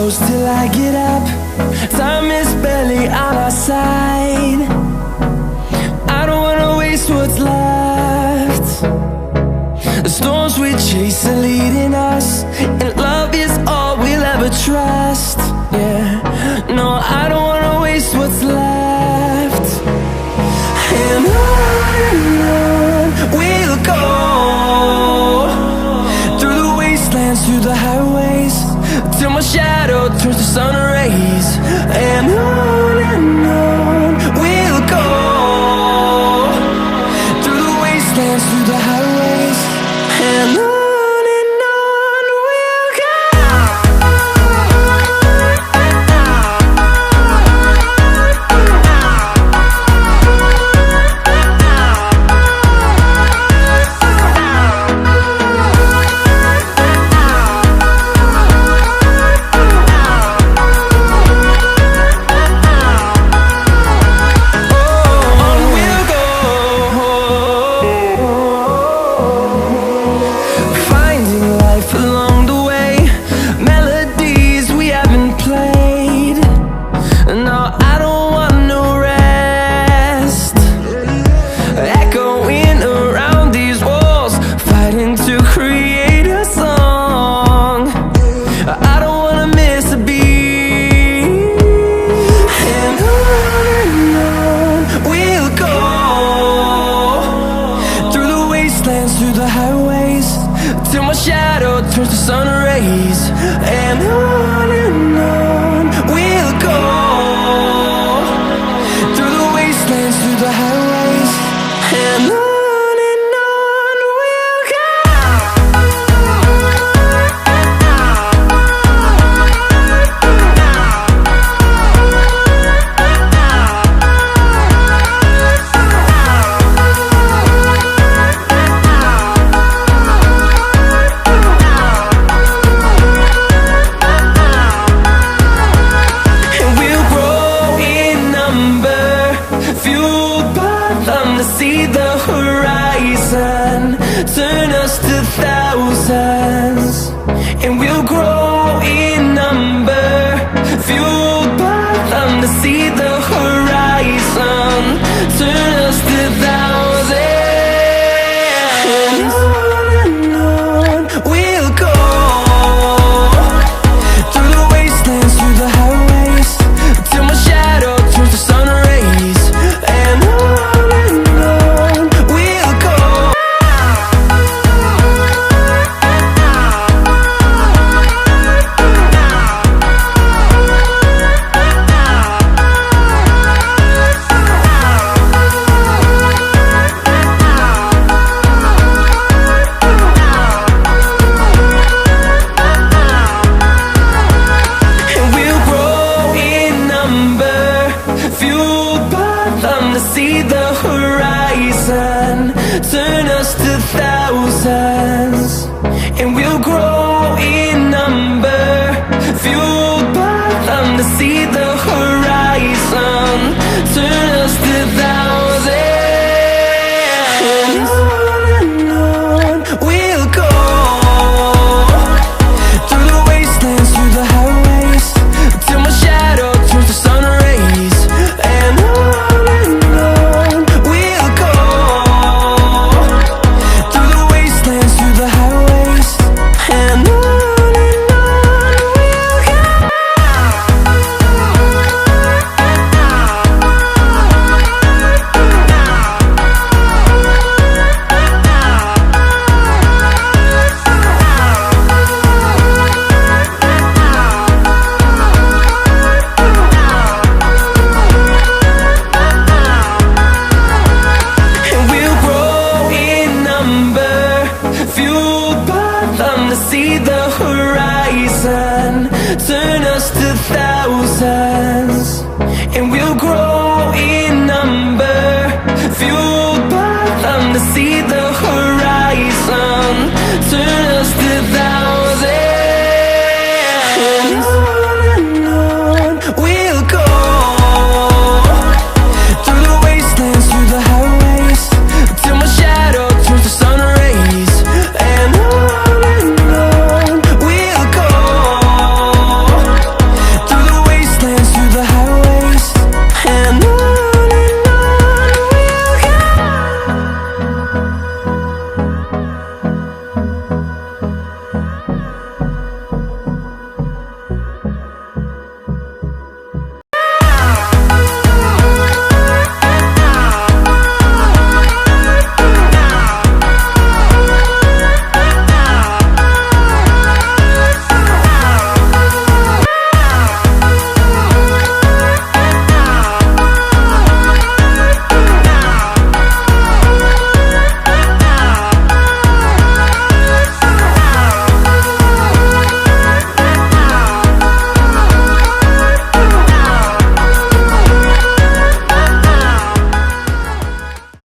close till I get up. Time is barely on our side. I don't wanna waste what's left. The storms we chase are leading us, and love is all we'll ever trust. Yeah, no, I don't wanna waste what's left. And on we'll go, through the wastelands, through the highways, till my shadow turns to sun rays. And on we'll go, through the wastelands, through the highways, and on we'll go. Through the highways, till my shadow turns to sun rays. And on we'll go, through the wastelands, through the highways, and on we'll go. See the horizon, turn us to thousands, and we'll grow in number, fueled by them. To see the horizon, turn us to thousands, and on we'll go, through the wastelands, through the highways, till my shadow turns to sun rays. And see the horizon.